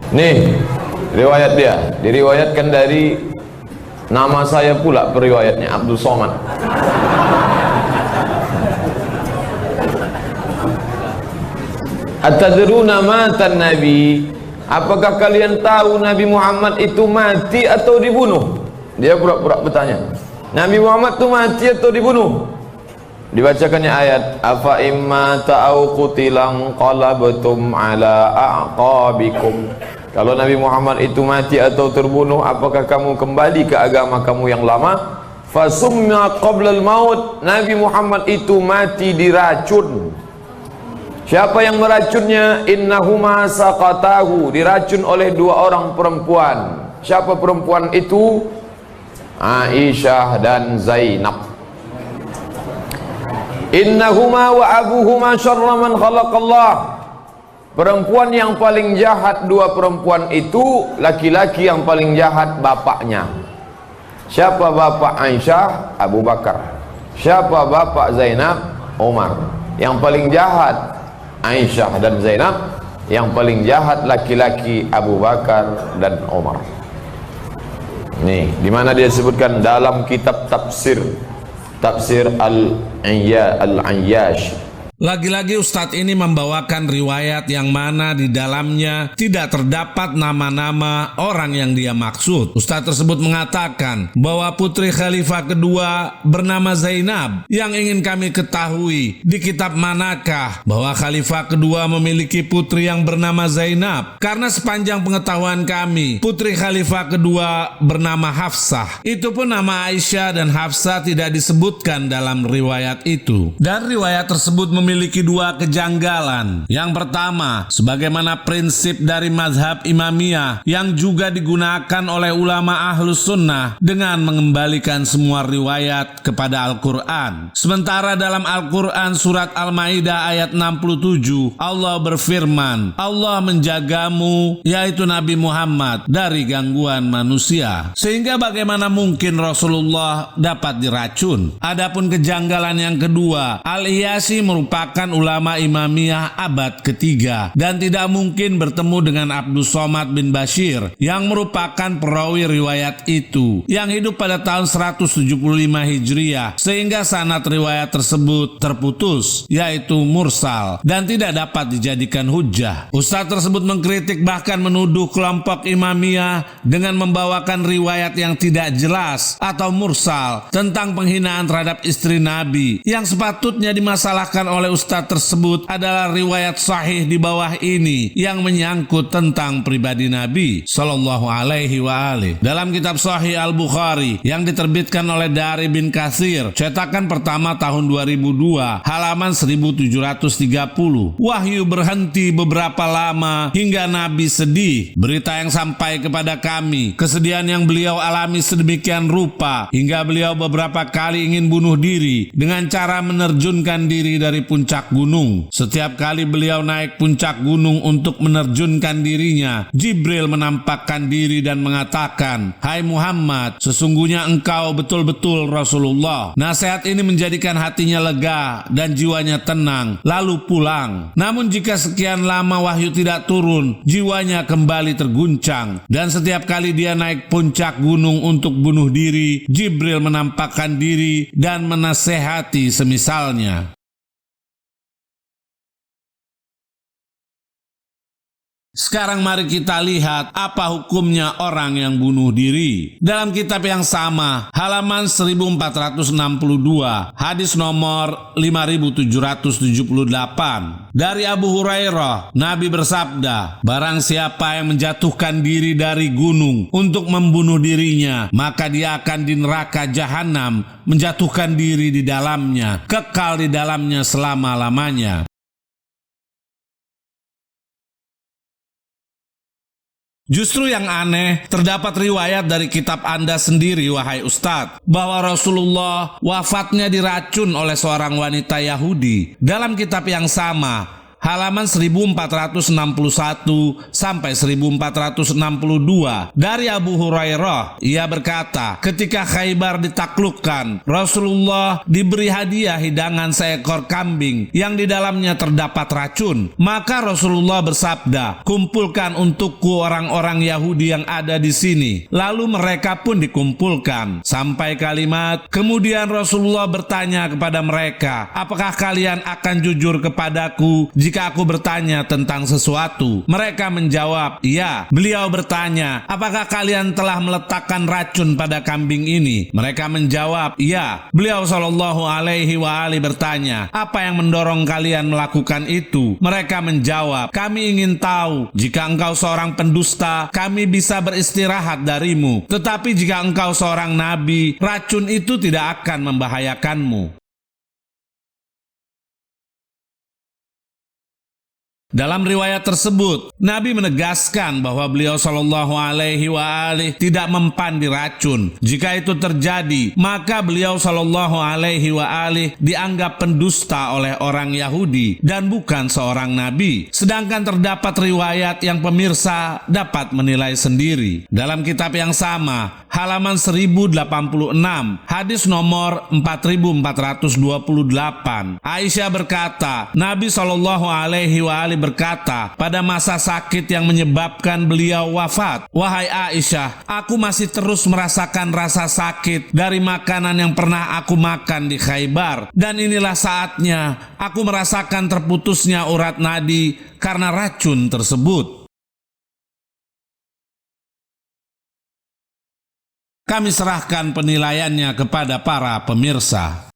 Nih, riwayat dia diriwayatkan dari nama saya pula periwayatnya, Abdul Somad. Atadruna matan Nabi? Apakah kalian tahu Nabi Muhammad itu mati atau dibunuh? Dia pura-pura bertanya, Nabi Muhammad itu mati atau dibunuh? Dibacakannya ayat, afa imma ta'au qutilan qalabtum ala a'qabikum. Kalau Nabi Muhammad itu mati atau terbunuh, apakah kamu kembali ke agama kamu yang lama? Fasumma qablal maut. Nabi Muhammad itu mati diracun. Siapa yang meracunnya? Innahuma saqatahu, diracun oleh dua orang perempuan. Siapa perempuan itu? Aisyah dan Zainab. Innahuma wa abuhuma syarra man khalaqallah. Perempuan yang paling jahat dua perempuan itu, laki-laki yang paling jahat bapaknya. Siapa bapak Aisyah? Abu Bakar. Siapa bapak Zainab? Umar. Yang paling jahat Aisyah dan Zainab, yang paling jahat laki-laki Abu Bakar dan Umar. Nih, di mana dia sebutkan dalam kitab tafsir Al-Ayyash. Lagi-lagi Ustadz ini membawakan riwayat yang mana di dalamnya tidak terdapat nama-nama orang yang dia maksud. Ustadz tersebut mengatakan bahwa putri khalifah kedua bernama Zainab. Yang ingin kami ketahui, di kitab manakah bahwa khalifah kedua memiliki putri yang bernama Zainab? Karena sepanjang pengetahuan kami, putri khalifah kedua bernama Hafsah. Itu pun nama Aisyah dan Hafsah tidak disebutkan dalam riwayat itu. Dan riwayat tersebut memiliki dua kejanggalan. Yang pertama, sebagaimana prinsip dari mazhab Imamiyah yang juga digunakan oleh ulama Ahlus Sunnah dengan mengembalikan semua riwayat kepada Al-Quran. Sementara dalam Al-Quran surat Al-Maidah ayat 67, Allah berfirman, Allah menjagamu, yaitu Nabi Muhammad, dari gangguan manusia. Sehingga bagaimana mungkin Rasulullah dapat diracun? Adapun kejanggalan yang kedua, Al-Iyasi merupakan ulama Imamiyah abad ketiga dan tidak mungkin bertemu dengan Abdul Somad bin Bashir yang merupakan perawi riwayat itu, yang hidup pada tahun 175 Hijriah, sehingga sanad riwayat tersebut terputus, yaitu mursal, dan tidak dapat dijadikan hujjah. Ustadz tersebut mengkritik bahkan menuduh kelompok Imamiyah dengan membawakan riwayat yang tidak jelas atau mursal tentang penghinaan terhadap istri Nabi. Yang sepatutnya dimasalahkan oleh Ustadz tersebut adalah riwayat sahih di bawah ini yang menyangkut tentang pribadi Nabi Sallallahu Alaihi Wasallam. Dalam kitab Sahih Al-Bukhari yang diterbitkan oleh Dari bin Katsir, cetakan pertama tahun 2002, halaman 1730, wahyu berhenti beberapa lama hingga Nabi sedih. Berita yang sampai kepada kami, kesedihan yang beliau alami sedemikian rupa hingga beliau beberapa kali ingin bunuh diri dengan cara menerjunkan diri dari puncak gunung. Setiap kali beliau naik puncak gunung untuk menerjunkan dirinya, Jibril menampakkan diri dan mengatakan, hai Muhammad, sesungguhnya engkau betul-betul Rasulullah. Nasihat ini menjadikan hatinya lega dan jiwanya tenang, lalu pulang. Namun jika sekian lama wahyu tidak turun, jiwanya kembali terguncang, dan setiap kali dia naik puncak gunung untuk bunuh diri, Jibril menampakkan diri dan menasehati semisalnya. Sekarang mari kita lihat apa hukumnya orang yang bunuh diri. Dalam kitab yang sama, halaman 1462, hadis nomor 5778. Dari Abu Hurairah, Nabi bersabda, barang siapa yang menjatuhkan diri dari gunung untuk membunuh dirinya, maka dia akan di neraka jahanam menjatuhkan diri di dalamnya, kekal di dalamnya selama-lamanya. Justru yang aneh, terdapat riwayat dari kitab Anda sendiri, wahai Ustadz, bahwa Rasulullah wafatnya diracun oleh seorang wanita Yahudi. Dalam kitab yang sama, halaman 1461 sampai 1462. Dari Abu Hurairah, ia berkata, ketika Khaybar ditaklukkan, Rasulullah diberi hadiah hidangan seekor kambing yang di dalamnya terdapat racun. Maka Rasulullah bersabda, kumpulkan untukku orang-orang Yahudi yang ada di sini. Lalu mereka pun dikumpulkan sampai kalimat, kemudian Rasulullah bertanya kepada mereka, apakah kalian akan jujur kepadaku jika aku bertanya tentang sesuatu? Mereka menjawab, iya. Beliau bertanya, apakah kalian telah meletakkan racun pada kambing ini? Mereka menjawab, iya. Beliau SAW bertanya, apa yang mendorong kalian melakukan itu? Mereka menjawab, kami ingin tahu, jika engkau seorang pendusta, kami bisa beristirahat darimu. Tetapi jika engkau seorang nabi, racun itu tidak akan membahayakanmu. Dalam riwayat tersebut, Nabi menegaskan bahwa beliau SAW tidak mempan diracun. Jika itu terjadi, maka beliau SAW dianggap pendusta oleh orang Yahudi dan bukan seorang Nabi. Sedangkan terdapat riwayat yang pemirsa dapat menilai sendiri. Dalam kitab yang sama, halaman 1086, hadis nomor 4428, Aisyah berkata, Nabi SAW berkata pada masa sakit yang menyebabkan beliau wafat, wahai Aisyah, aku masih terus merasakan rasa sakit dari makanan yang pernah aku makan di Khaybar, dan inilah saatnya aku merasakan terputusnya urat nadi karena racun tersebut. Kami serahkan penilaiannya kepada para pemirsa.